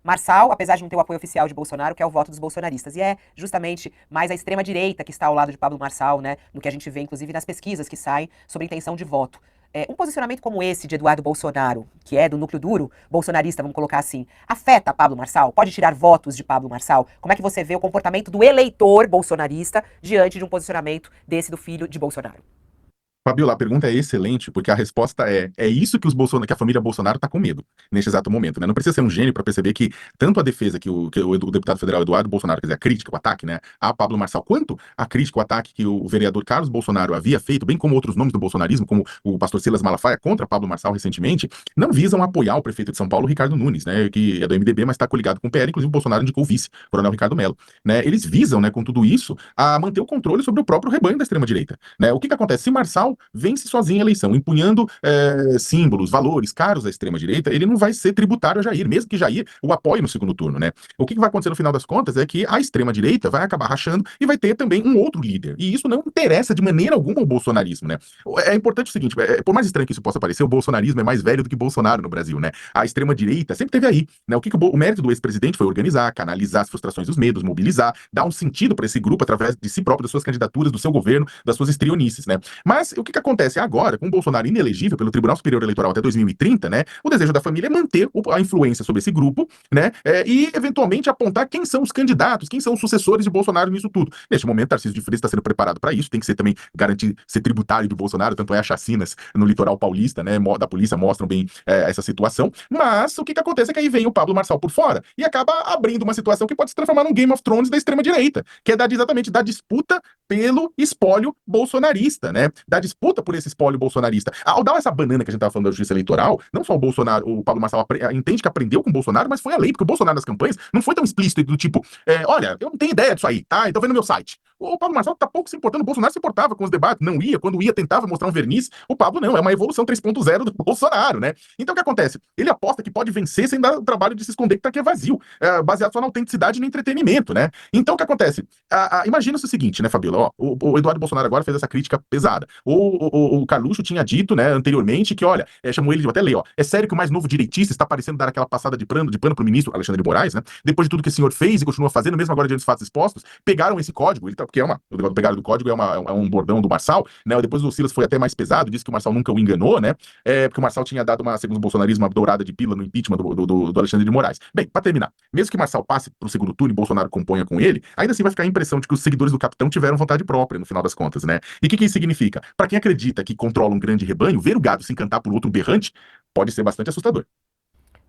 Marçal, apesar de não ter o apoio oficial de Bolsonaro, quer o voto dos bolsonaristas. E é justamente mais a extrema-direita que está ao lado de Pablo Marçal, né? No que a gente vê, inclusive, nas pesquisas que saem sobre intenção de voto. Um posicionamento como esse de Eduardo Bolsonaro, que é do núcleo duro bolsonarista, vamos colocar assim, afeta Pablo Marçal? Pode tirar votos de Pablo Marçal? Como é que você vê o comportamento do eleitor bolsonarista diante de um posicionamento desse do filho de Bolsonaro? Fabiola, a pergunta é excelente, porque a resposta é isso que que a família Bolsonaro está com medo neste exato momento, né? Não precisa ser um gênio para perceber que tanto a defesa que o deputado federal Eduardo Bolsonaro, quer dizer, a crítica, o ataque, né, a Pablo Marçal, quanto a crítica, o ataque que o vereador Carlos Bolsonaro havia feito, bem como outros nomes do bolsonarismo, como o pastor Silas Malafaia contra Pablo Marçal recentemente, não visam apoiar o prefeito de São Paulo, Ricardo Nunes, né, que é do MDB, mas está coligado com o PL, inclusive o Bolsonaro indicou o vice, Coronel Ricardo Mello, né? Eles visam, né, com tudo isso, a manter o controle sobre o próprio rebanho da extrema-direita, né? O que acontece? Se Marçal vence sozinho em eleição, empunhando símbolos, valores caros à extrema-direita, ele não vai ser tributário a Jair, mesmo que Jair o apoie no segundo turno, né? O que vai acontecer no final das contas é que a extrema-direita vai acabar rachando e vai ter também um outro líder. E isso não interessa de maneira alguma ao bolsonarismo, né? É importante o seguinte, por mais estranho que isso possa parecer, o bolsonarismo é mais velho do que Bolsonaro no Brasil, né? A extrema-direita sempre teve aí, né? O mérito do ex-presidente foi organizar, canalizar as frustrações dos medos, mobilizar, dar um sentido para esse grupo através de si próprio, das suas candidaturas, do seu governo, das suas estrionices, né? Mas o que acontece agora, com o Bolsonaro inelegível pelo Tribunal Superior Eleitoral até 2030, né? O desejo da família é manter a influência sobre esse grupo, né? E eventualmente apontar quem são os candidatos, quem são os sucessores de Bolsonaro nisso tudo. Neste momento, Tarcísio de Freitas está sendo preparado para isso, tem que ser também garantir ser tributário de Bolsonaro, tanto é as chacinas no litoral paulista, né? Da polícia mostram bem essa situação. Mas o que acontece é que aí vem o Pablo Marçal por fora e acaba abrindo uma situação que pode se transformar num Game of Thrones da extrema-direita, que é exatamente da disputa pelo espólio bolsonarista, né? Da disputa por esse espólio bolsonarista. Ao dar essa banana que a gente estava falando da justiça eleitoral, não só o Bolsonaro, o Pablo Marçal entende que aprendeu com o Bolsonaro, mas foi a lei, porque o Bolsonaro nas campanhas não foi tão explícito do tipo, olha, eu não tenho ideia disso aí, tá? Então vem no meu site. O Pablo Marçal tá pouco se importando, o Bolsonaro se importava com os debates, não ia, quando ia tentava mostrar um verniz, o Pablo não, é uma evolução 3.0 do Bolsonaro, né? Então o que acontece? Ele aposta que pode vencer sem dar o trabalho de se esconder que tá aqui é vazio, baseado só na autenticidade e no entretenimento, né? Então o que acontece? Imagina-se o seguinte, né, Fabiola? Ó, o Eduardo Bolsonaro agora fez essa crítica pesada. O Carluxo tinha dito, né, anteriormente que, olha, chamou ele de até ler, ó, é sério que o mais novo direitista está parecendo dar aquela passada de pano pro ministro Alexandre de Moraes, né? Depois de tudo que o senhor fez e continua fazendo, mesmo agora diante dos fatos expostos, pegaram esse código, porque o pegaram do código é um bordão do Marçal, né? Depois o Silas foi até mais pesado, disse que o Marçal nunca o enganou, né? Porque o Marçal tinha dado segundo o bolsonarismo, uma dourada de pílula no impeachment do Alexandre de Moraes. Bem, para terminar, mesmo que Marçal passe pro segundo turno e Bolsonaro componha com ele, ainda assim vai ficar a impressão de que os seguidores do capitão tiveram vontade própria no final das contas, né? E o que isso significa? Para quem acredita que controla um grande rebanho, ver o gado se encantar por outro berrante pode ser bastante assustador.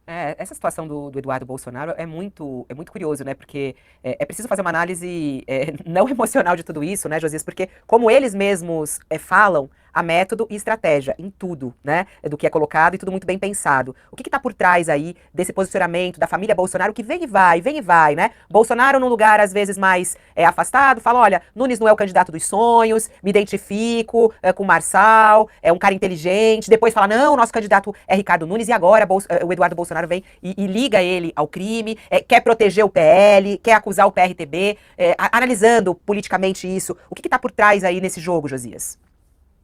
Essa situação do Eduardo Bolsonaro é muito curioso, né? Porque é preciso fazer uma análise não emocional de tudo isso, né, Josias? Porque, como eles mesmos falam, há método e estratégia em tudo, né? Do que é colocado e tudo muito bem pensado. O que está por trás aí desse posicionamento da família Bolsonaro que vem e vai, né? Bolsonaro num lugar, às vezes, mais afastado, fala, olha, Nunes não é o candidato dos sonhos, me identifico com o Marçal, é um cara inteligente. Depois fala, não, nosso candidato é Ricardo Nunes e agora o Eduardo Bolsonaro vem e liga ele ao crime, quer proteger o PL, quer acusar o PRTB, analisando politicamente isso. O que está por trás aí nesse jogo, Josias?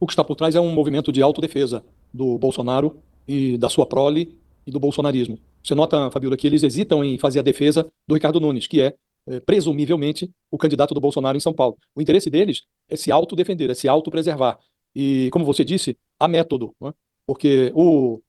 O que está por trás é um movimento de autodefesa do Bolsonaro e da sua prole e do bolsonarismo. Você nota, Fabiola, que eles hesitam em fazer a defesa do Ricardo Nunes, que é, presumivelmente, o candidato do Bolsonaro em São Paulo. O interesse deles é se autodefender, é se autopreservar. E, como você disse, há método, né? Porque o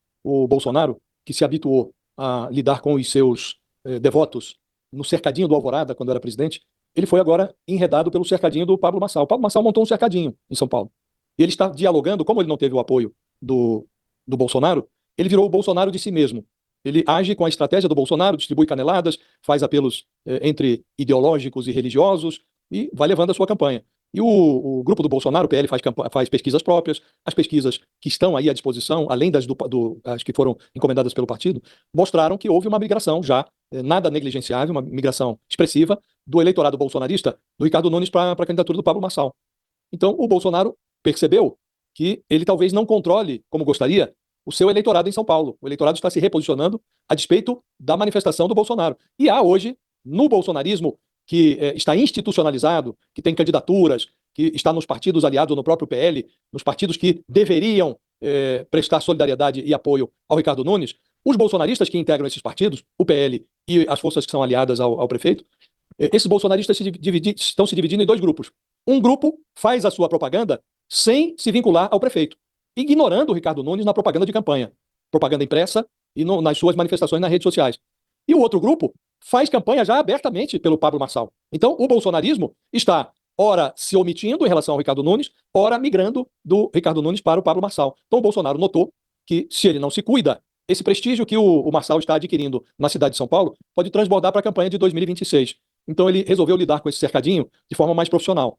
Bolsonaro, que se habituou a lidar com os seus devotos no cercadinho do Alvorada, quando era presidente, ele foi agora enredado pelo cercadinho do Pablo Marçal. O Pablo Marçal montou um cercadinho em São Paulo. E ele está dialogando, como ele não teve o apoio do Bolsonaro, ele virou o Bolsonaro de si mesmo. Ele age com a estratégia do Bolsonaro, distribui caneladas, faz apelos entre ideológicos e religiosos e vai levando a sua campanha. E o grupo do Bolsonaro, o PL, faz pesquisas próprias, as pesquisas que estão aí à disposição, além das as que foram encomendadas pelo partido, mostraram que houve uma migração já, nada negligenciável, uma migração expressiva do eleitorado bolsonarista do Ricardo Nunes para a candidatura do Pablo Marçal. Então, o Bolsonaro percebeu que ele talvez não controle, como gostaria, o seu eleitorado em São Paulo. O eleitorado está se reposicionando a despeito da manifestação do Bolsonaro. E há hoje, no bolsonarismo, que está institucionalizado, que tem candidaturas, que está nos partidos aliados no próprio PL, nos partidos que deveriam prestar solidariedade e apoio ao Ricardo Nunes, Os bolsonaristas que integram esses partidos, o PL e as forças que são aliadas ao prefeito, esses bolsonaristas estão se dividindo em dois grupos. Um grupo faz a sua propaganda sem se vincular ao prefeito, ignorando o Ricardo Nunes na propaganda de campanha, propaganda impressa e nas suas manifestações nas redes sociais. E o outro grupo faz campanha já abertamente pelo Pablo Marçal. Então, o bolsonarismo está, ora, se omitindo em relação ao Ricardo Nunes, ora, migrando do Ricardo Nunes para o Pablo Marçal. Então, o Bolsonaro notou que, se ele não se cuida, esse prestígio que o Marçal está adquirindo na cidade de São Paulo pode transbordar para a campanha de 2026. Então, ele resolveu lidar com esse cercadinho de forma mais profissional.